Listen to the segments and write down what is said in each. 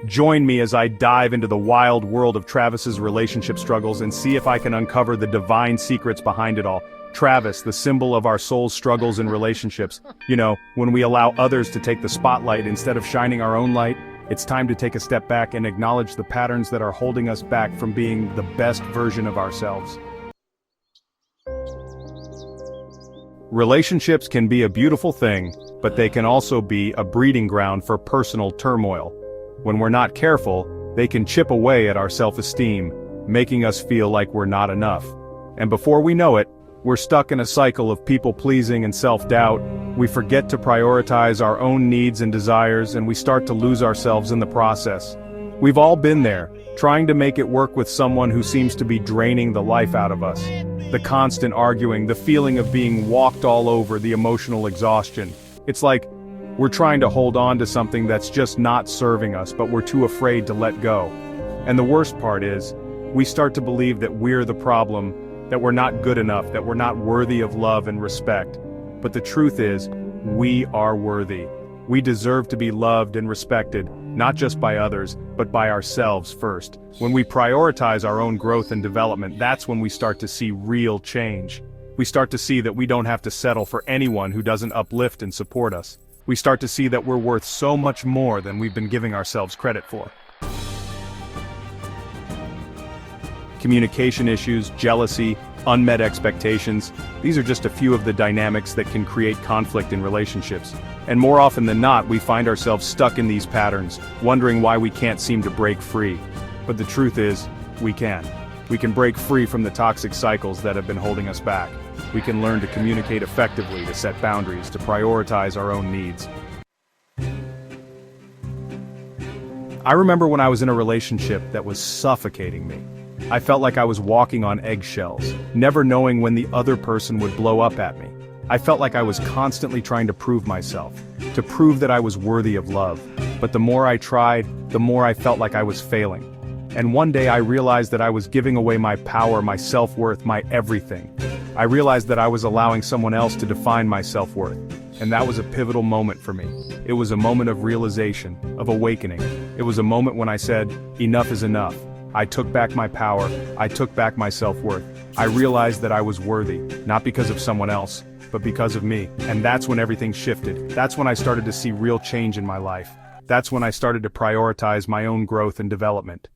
Join me as I dive into the wild world of Travis's relationship struggles and see if I can uncover the divine secrets behind it all. Travis, the symbol of our soul's struggles in relationships. You know, when we allow others to take the spotlight instead of shining our own light, it's time to take a step back and acknowledge the patterns that are holding us back from being the best version of ourselves. Relationships can be a beautiful thing, but they can also be a breeding ground for personal turmoil. When we're not careful, they can chip away at our self-esteem, making us feel like we're not enough. And before we know it, we're stuck in a cycle of people-pleasing and self-doubt. We forget to prioritize our own needs and desires, and we start to lose ourselves in the process. We've all been there, trying to make it work with someone who seems to be draining the life out of us. The constant arguing, the feeling of being walked all over, the emotional exhaustion. It's like we're trying to hold on to something that's just not serving us, but we're too afraid to let go. And the worst part is, we start to believe that we're the problem, that we're not good enough, that we're not worthy of love and respect. But the truth is, we are worthy. We deserve to be loved and respected, not just by others, but by ourselves first. When we prioritize our own growth and development, that's when we start to see real change. We start to see that we don't have to settle for anyone who doesn't uplift and support us. We start to see that we're worth so much more than we've been giving ourselves credit for. Communication issues, jealousy, unmet expectations, these are just a few of the dynamics that can create conflict in relationships. And more often than not, we find ourselves stuck in these patterns, wondering why we can't seem to break free. But the truth is, we can. We can break free from the toxic cycles that have been holding us back. We can learn to communicate effectively, to set boundaries, to prioritize our own needs. I remember when I was in a relationship that was suffocating me. I felt like I was walking on eggshells, never knowing when the other person would blow up at me. I felt like I was constantly trying to prove myself, to prove that I was worthy of love. But the more I tried, the more I felt like I was failing. And one day I realized that I was giving away my power, my self-worth, my everything. I realized that I was allowing someone else to define my self-worth. And that was a pivotal moment for me. It was a moment of realization, of awakening. It was a moment when I said, enough is enough. I took back my power, I took back my self-worth. I realized that I was worthy, not because of someone else, but because of me. And that's when everything shifted. That's when I started to see real change in my life. That's when I started to prioritize my own growth and development.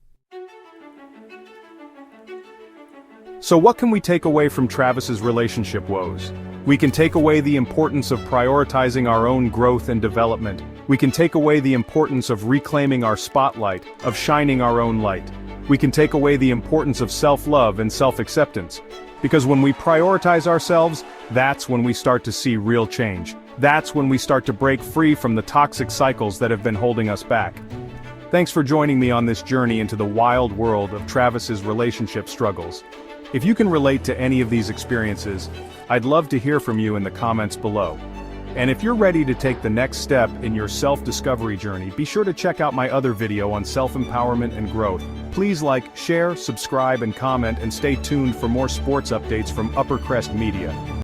So what can we take away from Travis's relationship woes? We can take away the importance of prioritizing our own growth and development. We can take away the importance of reclaiming our spotlight, of shining our own light. We can take away the importance of self-love and self-acceptance. Because when we prioritize ourselves, that's when we start to see real change. That's when we start to break free from the toxic cycles that have been holding us back. Thanks for joining me on this journey into the wild world of Travis's relationship struggles. If you can relate to any of these experiences, I'd love to hear from you in the comments below. And if you're ready to take the next step in your self-discovery journey, be sure to check out my other video on self-empowerment and growth. Please like, share, subscribe, and comment, and stay tuned for more sports updates from Upper Crest Media.